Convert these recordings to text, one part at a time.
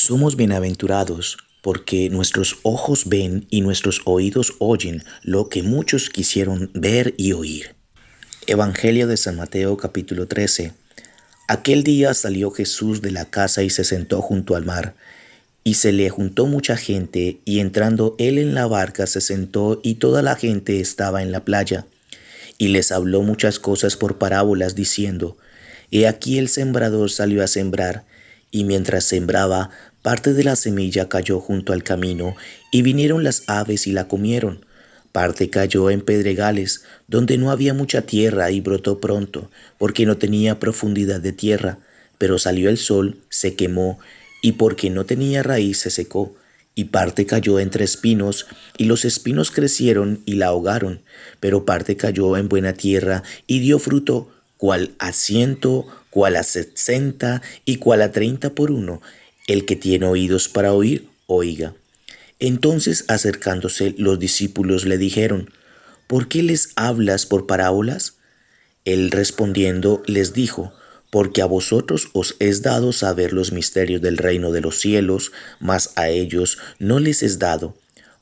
Somos bienaventurados porque nuestros ojos ven y nuestros oídos oyen lo que muchos quisieron ver y oír. Evangelio de San Mateo capítulo 13. Aquel día salió Jesús de la casa y se sentó junto al mar, y se le juntó mucha gente, y entrando él en la barca se sentó, y toda la gente estaba en la playa. Y les habló muchas cosas por parábolas, diciendo: He aquí el sembrador salió a sembrar, y mientras sembraba, parte de la semilla cayó junto al camino, y vinieron las aves y la comieron. Parte cayó en pedregales, donde no había mucha tierra, y brotó pronto, porque no tenía profundidad de tierra. Pero salió el sol, se quemó, y porque no tenía raíz se secó. Y parte cayó entre espinos, y los espinos crecieron y la ahogaron. Pero parte cayó en buena tierra, y dio fruto, cual a 100, cual a 60, y cual a 30 por uno. El que tiene oídos para oír, oiga. Entonces, acercándose, los discípulos le dijeron: ¿Por qué les hablas por parábolas? Él respondiendo les dijo: Porque a vosotros os es dado saber los misterios del reino de los cielos, mas a ellos no les es dado.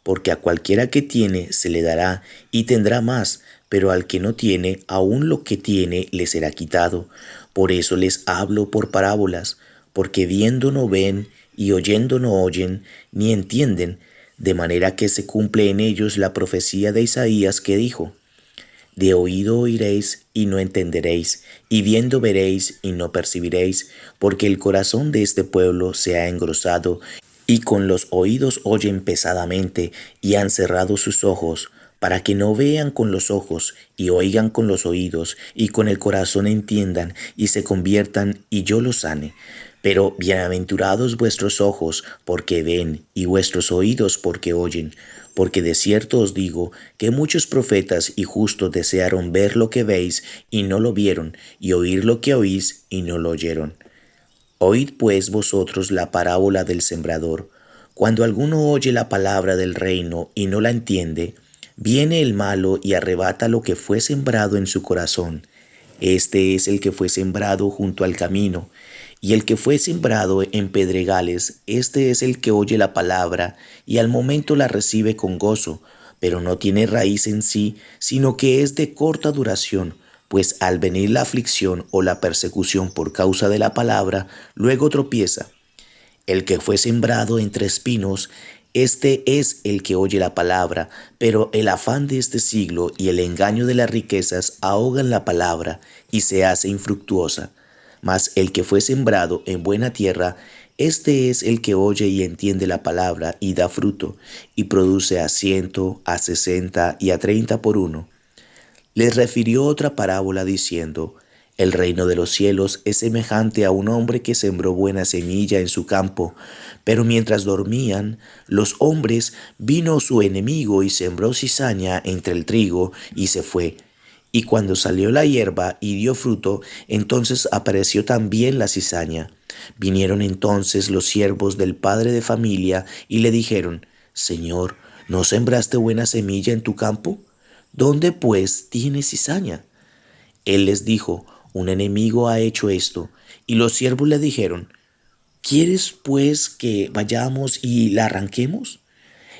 Porque a cualquiera que tiene se le dará y tendrá más, pero al que no tiene, aun lo que tiene le será quitado. Por eso les hablo por parábolas, porque viendo no ven, y oyendo no oyen, ni entienden, de manera que se cumple en ellos la profecía de Isaías, que dijo: De oído oiréis y no entenderéis, y viendo veréis y no percibiréis, porque el corazón de este pueblo se ha engrosado, y con los oídos oyen pesadamente, y han cerrado sus ojos, para que no vean con los ojos, y oigan con los oídos, y con el corazón entiendan, y se conviertan, y yo los sane. Pero bienaventurados vuestros ojos, porque ven, y vuestros oídos, porque oyen. Porque de cierto os digo que muchos profetas y justos desearon ver lo que veis, y no lo vieron, y oír lo que oís, y no lo oyeron. Oíd pues vosotros la parábola del sembrador. Cuando alguno oye la palabra del reino y no la entiende, viene el malo y arrebata lo que fue sembrado en su corazón. Este es el que fue sembrado junto al camino, y el que fue sembrado en pedregales, este es el que oye la palabra y al momento la recibe con gozo, pero no tiene raíz en sí, sino que es de corta duración, pues al venir la aflicción o la persecución por causa de la palabra, luego tropieza. El que fue sembrado entre espinos, este es el que oye la palabra, pero el afán de este siglo y el engaño de las riquezas ahogan la palabra y se hace infructuosa. Mas el que fue sembrado en buena tierra, este es el que oye y entiende la palabra y da fruto, y produce a 100, a 60 y a 30 por uno. Les refirió otra parábola diciendo: El reino de los cielos es semejante a un hombre que sembró buena semilla en su campo, pero mientras dormían los hombres, vino su enemigo y sembró cizaña entre el trigo y se fue. Y cuando salió la hierba y dio fruto, entonces apareció también la cizaña. Vinieron entonces los siervos del padre de familia y le dijeron: Señor, ¿no sembraste buena semilla en tu campo? ¿Dónde pues tienes cizaña? Él les dijo: Un enemigo ha hecho esto. Y los siervos le dijeron: ¿Quieres pues que vayamos y la arranquemos?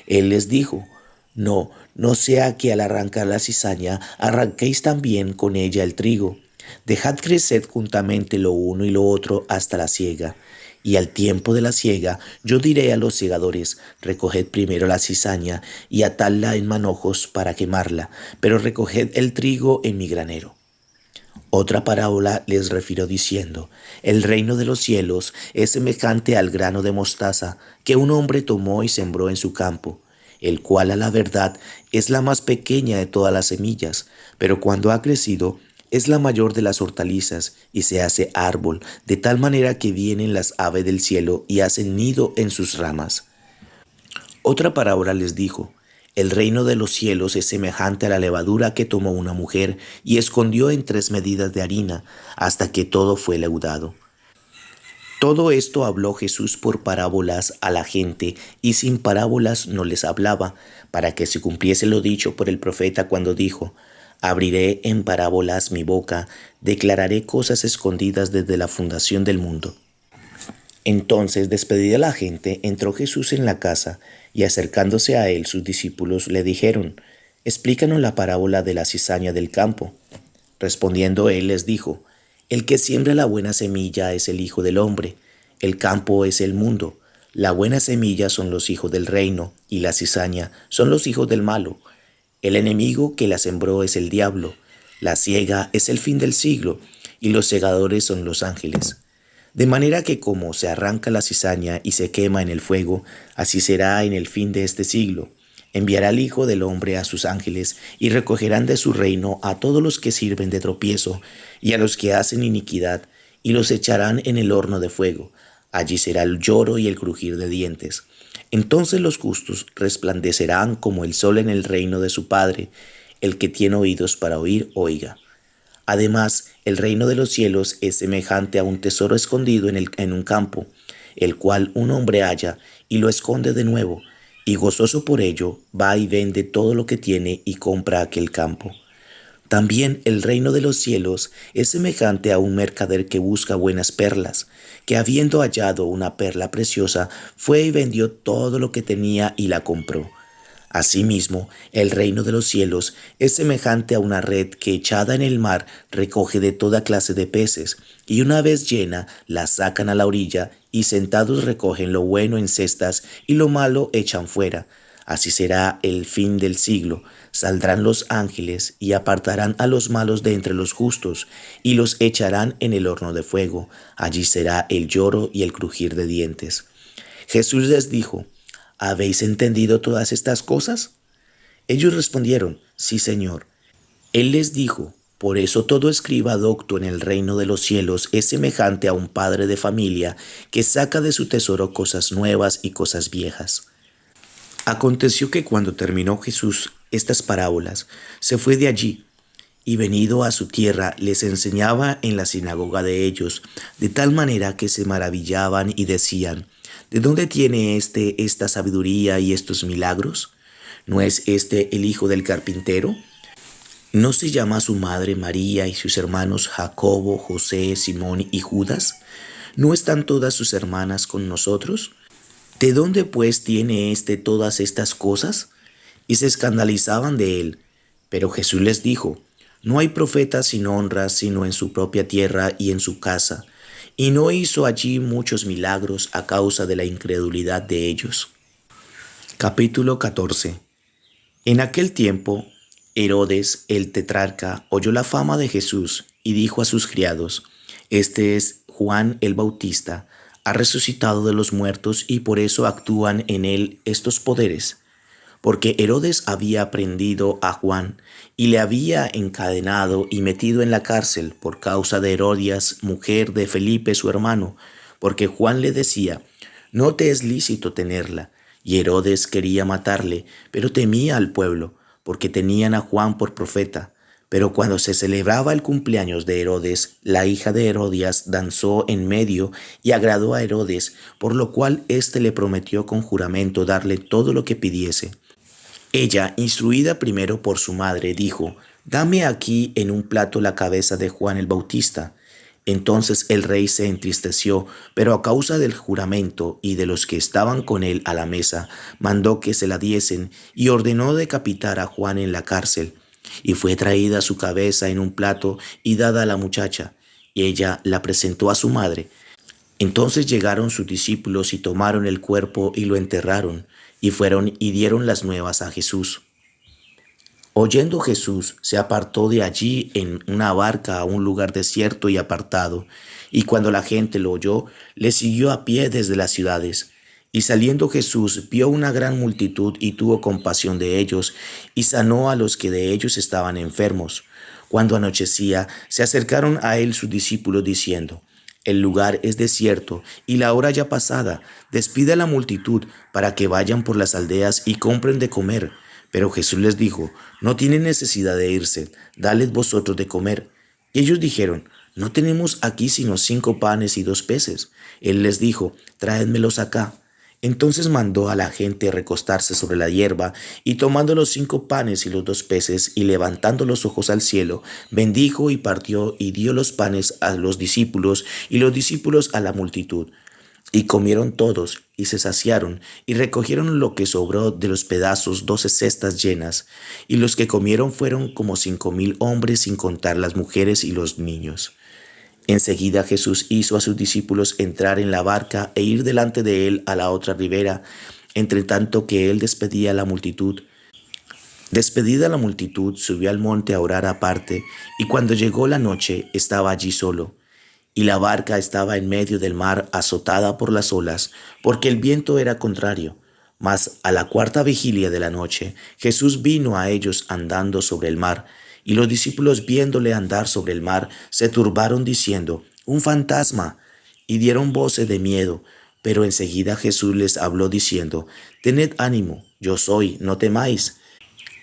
Él les dijo: No, no sea que al arrancar la cizaña arranquéis también con ella el trigo. Dejad crecer juntamente lo uno y lo otro hasta la siega. Y al tiempo de la siega yo diré a los segadores: Recoged primero la cizaña y atadla en manojos para quemarla, pero recoged el trigo en mi granero. Otra parábola les refirió diciendo: El reino de los cielos es semejante al grano de mostaza que un hombre tomó y sembró en su campo, el cual a la verdad es la más pequeña de todas las semillas, pero cuando ha crecido es la mayor de las hortalizas y se hace árbol, de tal manera que vienen las aves del cielo y hacen nido en sus ramas. Otra parábola les dijo: El reino de los cielos es semejante a la levadura que tomó una mujer y escondió en 3 medidas de harina, hasta que todo fue leudado. Todo esto habló Jesús por parábolas a la gente, y sin parábolas no les hablaba, para que se cumpliese lo dicho por el profeta cuando dijo: Abriré en parábolas mi boca, declararé cosas escondidas desde la fundación del mundo. Entonces, despedida la gente, entró Jesús en la casa, y acercándose a él sus discípulos le dijeron: Explícanos la parábola de la cizaña del campo. Respondiendo él les dijo: El que siembra la buena semilla es el Hijo del Hombre, el campo es el mundo, la buena semilla son los hijos del reino, y la cizaña son los hijos del malo. El enemigo que la sembró es el diablo, la siega es el fin del siglo, y los segadores son los ángeles. De manera que como se arranca la cizaña y se quema en el fuego, así será en el fin de este siglo. Enviará el Hijo del Hombre a sus ángeles, y recogerán de su reino a todos los que sirven de tropiezo, y a los que hacen iniquidad, y los echarán en el horno de fuego. Allí será el lloro y el crujir de dientes. Entonces los justos resplandecerán como el sol en el reino de su Padre. El que tiene oídos para oír, oiga. Además, el reino de los cielos es semejante a un tesoro escondido en un campo, el cual un hombre halla y lo esconde de nuevo, y gozoso por ello va y vende todo lo que tiene y compra aquel campo. También el reino de los cielos es semejante a un mercader que busca buenas perlas, que habiendo hallado una perla preciosa, fue y vendió todo lo que tenía y la compró. Asimismo, el reino de los cielos es semejante a una red que echada en el mar recoge de toda clase de peces, y una vez llena la sacan a la orilla, y sentados recogen lo bueno en cestas y lo malo echan fuera. Así será el fin del siglo. Saldrán los ángeles y apartarán a los malos de entre los justos, y los echarán en el horno de fuego. Allí será el lloro y el crujir de dientes. Jesús les dijo: ¿Habéis entendido todas estas cosas? Ellos respondieron: Sí, Señor. Él les dijo: Por eso todo escriba docto en el reino de los cielos es semejante a un padre de familia que saca de su tesoro cosas nuevas y cosas viejas. Aconteció que cuando terminó Jesús estas parábolas, se fue de allí, y venido a su tierra les enseñaba en la sinagoga de ellos, de tal manera que se maravillaban y decían: ¿De dónde tiene esta sabiduría y estos milagros? ¿No es este el hijo del carpintero? ¿No se llama su madre María y sus hermanos Jacobo, José, Simón y Judas? ¿No están todas sus hermanas con nosotros? ¿De dónde pues tiene todas estas cosas? Y se escandalizaban de él. Pero Jesús les dijo: No hay profeta sin honra sino en su propia tierra y en su casa. Y no hizo allí muchos milagros a causa de la incredulidad de ellos. Capítulo 14. En aquel tiempo, Herodes el tetrarca oyó la fama de Jesús y dijo a sus criados: Este es Juan el Bautista, ha resucitado de los muertos y por eso actúan en él estos poderes. Porque Herodes había prendido a Juan y le había encadenado y metido en la cárcel por causa de Herodias, mujer de Felipe su hermano, porque Juan le decía: No te es lícito tenerla. Y Herodes quería matarle, pero temía al pueblo, porque tenían a Juan por profeta. Pero cuando se celebraba el cumpleaños de Herodes, la hija de Herodias danzó en medio y agradó a Herodes, por lo cual éste le prometió con juramento darle todo lo que pidiese. Ella, instruida primero por su madre, dijo: Dame aquí en un plato la cabeza de Juan el Bautista. Entonces el rey se entristeció, pero a causa del juramento y de los que estaban con él a la mesa, mandó que se la diesen y ordenó decapitar a Juan en la cárcel. Y fue traída su cabeza en un plato y dada a la muchacha, y ella la presentó a su madre. Entonces llegaron sus discípulos y tomaron el cuerpo y lo enterraron, y fueron y dieron las nuevas a Jesús. Oyendo Jesús, se apartó de allí en una barca a un lugar desierto y apartado, y cuando la gente lo oyó, le siguió a pie desde las ciudades. Y saliendo Jesús, vio una gran multitud y tuvo compasión de ellos, y sanó a los que de ellos estaban enfermos. Cuando anochecía, se acercaron a él sus discípulos diciendo: El lugar es desierto y la hora ya pasada. Despide a la multitud para que vayan por las aldeas y compren de comer. Pero Jesús les dijo: No tienen necesidad de irse, dadles vosotros de comer. Y ellos dijeron: No tenemos aquí sino 5 panes y 2 peces. Él les dijo: Traédmelos acá. Entonces mandó a la gente recostarse sobre la hierba, y tomando los 5 panes y los 2 peces, y levantando los ojos al cielo, bendijo y partió y dio los panes a los discípulos, y los discípulos a la multitud. Y comieron todos, y se saciaron, y recogieron lo que sobró de los pedazos 12 cestas llenas, y los que comieron fueron como 5000 hombres, sin contar las mujeres y los niños. Enseguida Jesús hizo a sus discípulos entrar en la barca e ir delante de él a la otra ribera, entre tanto que él despedía a la multitud. Despedida la multitud, subió al monte a orar aparte, y cuando llegó la noche estaba allí solo. Y la barca estaba en medio del mar, azotada por las olas, porque el viento era contrario. Mas a la cuarta vigilia de la noche, Jesús vino a ellos andando sobre el mar, y los discípulos viéndole andar sobre el mar, se turbaron diciendo, «Un fantasma», y dieron voces de miedo. Pero enseguida Jesús les habló diciendo, «Tened ánimo, yo soy, no temáis».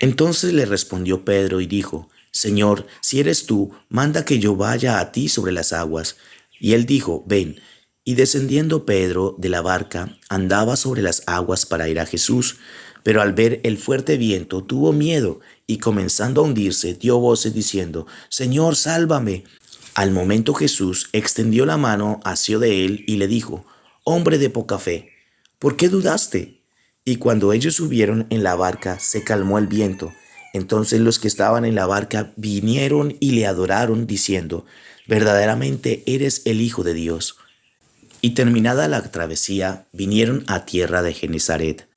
Entonces le respondió Pedro y dijo, «Señor, si eres tú, manda que yo vaya a ti sobre las aguas». Y él dijo, «Ven». Y descendiendo Pedro de la barca, andaba sobre las aguas para ir a Jesús. Pero al ver el fuerte viento, tuvo miedo, y comenzando a hundirse, dio voces diciendo, «Señor, sálvame». Al momento Jesús extendió la mano, asió de él y le dijo, «Hombre de poca fe, ¿por qué dudaste?». Y cuando ellos subieron en la barca, se calmó el viento. Entonces los que estaban en la barca vinieron y le adoraron, diciendo, «Verdaderamente eres el Hijo de Dios». Y terminada la travesía, vinieron a tierra de Genezaret.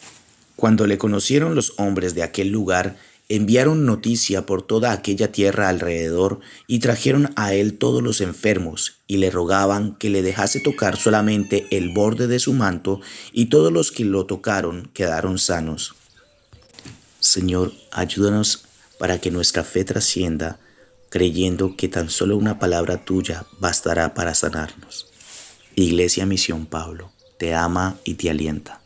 Cuando le conocieron los hombres de aquel lugar, enviaron noticia por toda aquella tierra alrededor y trajeron a él todos los enfermos y le rogaban que le dejase tocar solamente el borde de su manto, y todos los que lo tocaron quedaron sanos. Señor, ayúdanos para que nuestra fe trascienda, creyendo que tan solo una palabra tuya bastará para sanarnos. Iglesia Misión Pablo, te ama y te alienta.